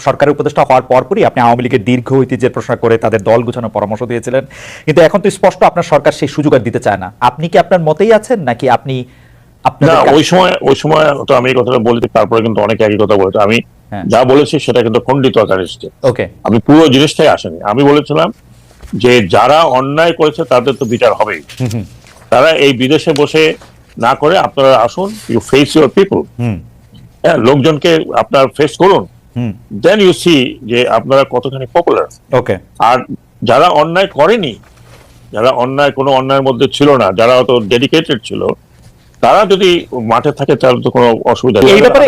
সরকারের উপদেষ্টা হওয়ার পরপরই আপনি আওয়ামী লীগের দীর্ঘ ঐতিহ্যের প্রশ্ন করে তাদের দল গুছানোর পরামর্শ দিয়েছিলেন, কিন্তু এখন তো স্পষ্ট আপনার সরকার সেই সুযোগ আর দিতে চায় না। আপনি কি আপনার মতেই আছেন নাকি আপনি না, ওই সময় তো আমি এই কথাটা বলেছি, তারপরে কিন্তু অনেকে একই কথা বলেছে। আমি যা বলেছি সেটা কিন্তু খণ্ডিত আকারে এসেছে। ওকে, আমি পুরো জিনিসটাই আসেনি। আমি বলেছিলাম যে যারা অন্যায় করেছে তাদের তো বিচার হবেই। তারা এই বিদেশে বসে না করে আপনারা আসুন, ইউ ফেস ইউর পিপল, লোকজনকে আপনার ফেস করুন, দেন ইউ সি যে আপনারা কতখানি পপুলার। ওকে, আর যারা অন্যায় করেনি, যারা কোনো অন্যায়ের মধ্যে ছিল না, যারা অত ডেডিকেটেড ছিল, তারা যদি মাঠে থাকে তাহলে তো কোনো অসুবিধা নেই। এই ব্যাপারে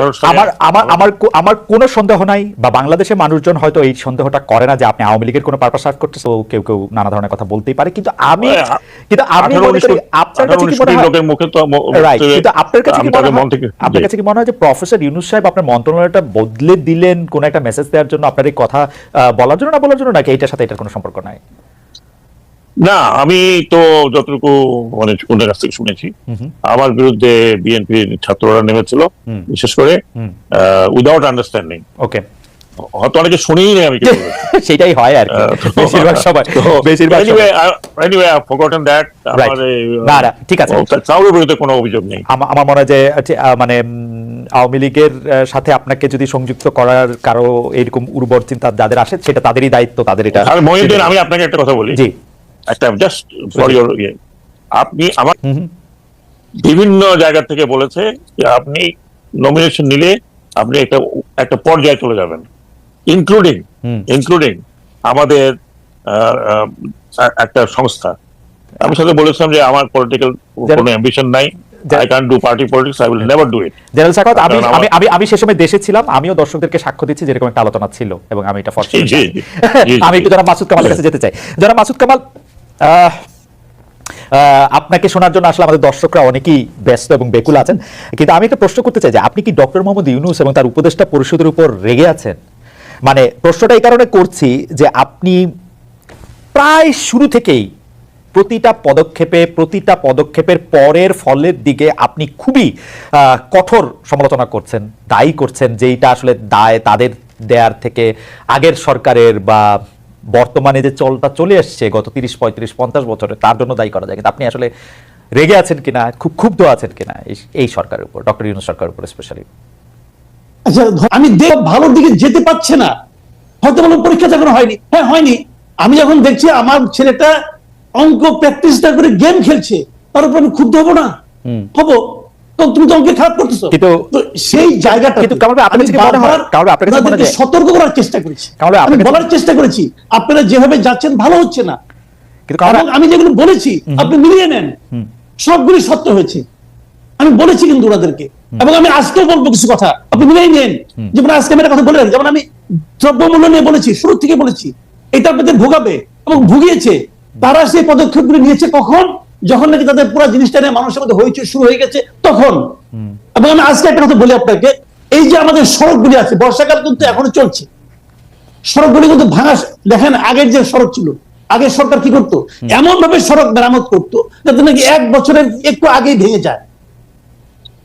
আমার কোনো সন্দেহ নাই, বা বাংলাদেশের মানুষজন হয়তো এই সন্দেহটা করে না যে আপনি আওয়ামী লীগের কোনো পারপাস সার্ভ করতেছে। কেউ কেউ নানা ধরনের কথা বলতেই পারে, কিন্তু আমি মনে করি আপনার কাছে কি মনে হয়, লোকের মুখে তো রাইট, কিন্তু আপনার কাছে কি মনে হয় যে প্রফেসর ইউনূস সাহেব আপনার মন্ত্রণালয়টা বদলে দিলেন কোন একটা মেসেজ দেওয়ার জন্য, আপনার এই কথা বলার জন্য না বলার জন্য, নাকি এটার সাথে এটার কোনো সম্পর্ক নাই? না, আমি তো যতটুকু মানে ওদের কাছ থেকে শুনেছি, আমার বিরুদ্ধে বিএনপির ছাত্ররা নেমেছিল, বিশেষ করে উইদাউট আন্ডারস্ট্যান্ডিং। ওকে, হয়তো অনেকে শুনেই নেই আমি কি বলবো। সেটাই হয় আর কি বেশিরভাগ সময়। Anyway I forgotten that. না, ঠিক আছে, কারোর বিরুদ্ধে কোনো অভিযোগ নেই। আমার মনে হয় যে মানে আওয়ামী লীগের সাথে আপনাকে যদি সংযুক্ত করার কারো এরকম উর্বর চিন্তা যাদের আসে, সেটা তাদেরই দায়িত্ব, তাদের এটা। আর মহিউদ্দিন, আমি আপনাকে একটা কথা বলি, জি, একটা জাস্ট ফর ইওর আপনি আমার বিভিন্ন জায়গা থেকে বলেছে যে আপনি নমিনেশন নিলে আপনি একটা পর্যায়ে চলে যাবেন, ইনক্লুডিং আমাদের একটা সংস্থা। আমি সাথে বলেছিলাম যে আমার পলিটিক্যাল কোনো অ্যাম্বিশন নাই, I can't do party politics, I will never do it. General Sakhawat, আমি সে সময় দেশে ছিলাম, আমিও দর্শকদেরকে সাক্ষ্য দিচ্ছি যেরকম একটা আলোচনা ছিল, এবং আমি এটা ফরছি। আমি একটু জনাব মাসুদ কামালের কাছে যেতে চাই। জনাব মাসুদ কামাল, আপনাকে শোনার জন্য আসলে আমাদের দর্শকরা অনেকেই ব্যস্ত এবং বেকুল আছেন, কিন্তু আমি একটা প্রশ্ন করতে চাই যে আপনি কি ডক্টর মোহাম্মদ ইউনূস এবং তার উপদেষ্টা পরিষদের উপর রেগে আছেন? মানে প্রশ্নটা এই কারণে করছি যে আপনি প্রায় শুরু থেকেই প্রতিটা পদক্ষেপের পরের ফলের দিকে আপনি খুবই কঠোর সমালোচনা করছেন, দায়ী করছেন, যেইটা আসলে দায় তাদের দেয়ার থেকে আগের সরকারের বা বর্তমানে যে চলটা চলে আসছে গত 30, 35, 50 বছরে, তার জন্য দায়ী করা যায়। কিন্তু আপনি আসলে রেগে আছেন কিনা, খুব ক্ষুব্ধ আছেন কিনা এই সরকারের উপর, ডক্টর ইউনূস সরকারের উপর স্পেশালি? আচ্ছা, আমি ভালোর দিকে যেতে পারছে না, হয়তো বলুন পরীক্ষা যখন হয়নি, হ্যাঁ হয়নি, আমি যখন দেখছি আমার ছেলেটা অঙ্ক প্র্যাকটিসটা করে গেম খেলছে, তার উপর আমি ক্ষুব্ধ হবো না? হবো। তুমি তো অঙ্কে খারাপ করতেছো, সেই জায়গাটা সতর্ক করার চেষ্টা করেছি, আমি বলার চেষ্টা করেছি আপনারা যেভাবে যাচ্ছেন ভালো হচ্ছে না, এবং আমি যেগুলো বলেছি আপনি মিলিয়ে নেন, সবগুলি সত্য হয়েছে, আমি বলেছি কিন্তু ওনাদেরকে। এবং আমি আজকে বলবো কিছু কথা, আপনি মিলিয়ে নেন। যেমন আজকে আমি একটা কথা বলে রাখি, যেমন আমি দ্রব্যমূল্য নিয়ে বলেছি, শুরু থেকে বলেছি এটা আপনাদের ভোগাবে, এবং ভুগিয়েছে। তারা সেই পদক্ষেপগুলো নিয়েছে কখন? যখন নাকি তাদের পুরো জিনিসটা নিয়ে মানুষের মধ্যে হইচই শুরু হয়ে গেছে তখন। এবং আমি আজকে একটা কথা বলি আপনাকে, এই যে আমাদের সড়কগুলি আছে, বর্ষাকাল কিন্তু এখনো চলছে, সড়কগুলি কিন্তু ভাঙা। দেখেন আগের যে সড়ক ছিল, আগের সরকার কি করতো, এমন ভাবে সড়ক মেরামত করতো যাতে নাকি 1 বছরের একটু আগেই ভেঙে যায়।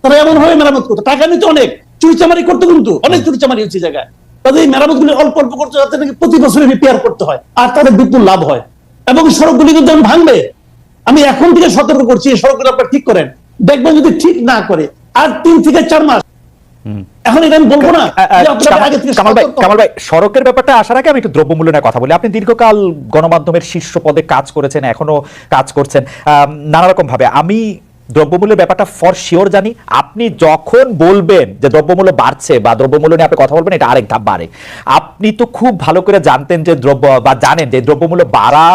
তারা এমন ভাবে মেরামত করতো, টাকা নিত অনেক, চুরিচামারি করতো, কিন্তু অনেক চুরিচামারি হচ্ছে জায়গায়। তাদের এই মেরামত গুলি অল্প অল্প করতো যাতে নাকি প্রতি বছরে রিপেয়ার করতে হয়, আর তাদের বিপুল লাভ হয়। এবং সড়কগুলি কিন্তু ভাঙবে। আমি এখন থেকে সতর্ক করছি, এই সড়কগুলো আপনারা ঠিক করেন, দেখবেন যদি ঠিক না করে আর 3 থেকে 4 মাস, এখন এটা আমি বলবো না। কামাল ভাই, সড়কের ব্যাপারটা আসার আগে আমি একটু দ্রব্যমূল্য নিয়ে কথা বলি। আপনি দীর্ঘকাল গণমাধ্যমের শীর্ষ পদে কাজ করেছেন, এখনো কাজ করছেন নানা রকম ভাবে। আমি দ্রব্যমূল্যের ব্যাপারটা ফর শিওর জানি। আপনি যখন বলবেন যে দ্রব্যমূল্য বাড়ছে বা দ্রব্যমূল্য নিয়ে আপনি কথা বলবেন, এটা আরেক ধাপ বাড়ে। আপনি তো খুব ভালো করে জানতেন যে জানেন যে দ্রব্যমূল্য বাড়া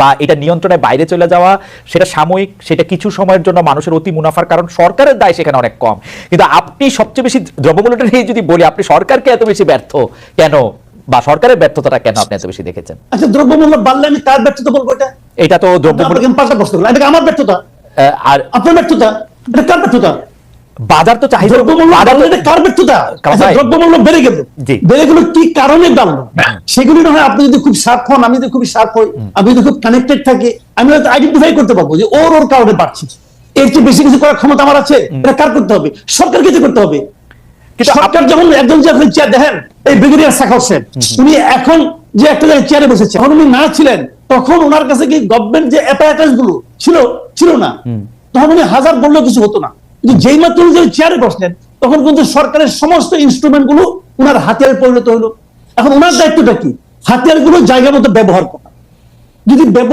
বা এটা নিয়ন্ত্রণের বাইরে চলে যাওয়া সেটা সাময়িক, সেটা কিছু সময়ের জন্য মানুষের অতি মুনাফার কারণ, সরকারের দায় সেখানে অনেক কম। কিন্তু আপনি সবচেয়ে বেশি দ্রব্যমূল্যটা নিয়ে যদি বলি, আপনি সরকারকে এত বেশি ব্যর্থ কেন, বা সরকারের ব্যর্থতাটা কেন আপনি এত বেশি দেখেছেন? আচ্ছা, দ্রব্যমূল্য বাড়লে আমি কার ব্যর্থতা বলবো? এটা তো দ্রব্যমূল্য পাল্টা প্রশ্ন করলাম, এটা আমার ব্যর্থতা আর আপনার ব্যর্থতা? এটা কার ব্যর্থতা? বাজার তো চাহিদা, কার ব্যর্থতা? দ্রব্যমূল্য বেড়ে গেল, কি কারণে বাড়লো সেগুলি না হয় আপনি যদি খুব শার্প হন, আমি যদি খুব শার্প হই, আমি যদি খুব কানেক্টেড থাকি, আমি হয়তো আইডেন্টিফাই করতে পারবো যে ওর কারণে বাড়ছে। এর চেয়ে বেশি কিছু করার ক্ষমতা আমার আছে? এটা কার করতে হবে? সরকারকে করতে হবে। কিন্তু সরকার যখন একজন যে আপনি চেয়ার দেখেন এই ব্রিগেডিয়ার সাখার হোসেন উনি এখন যে একটা জায়গায় চেয়ারে বসেছে, যখন উনি না ছিলেন তখন ওনার কাছে কি গভর্নমেন্ট যে অ্যাপারেটাস গুলো ছিল না, তখন উনি হাজার বললেও কিছু হতো না। কিন্তু যেই মাত্র উনি চেয়ারে বসলেন তখন কিন্তু সরকারের সমস্ত ইনস্ট্রুমেন্ট গুলো ওনার হাতিয়ারে পরিণত হলো। এখন ওনার দায়িত্বটা কি? হাতিয়ার গুলো জায়গা মতো ব্যবহার করা। যদি ব্যবহার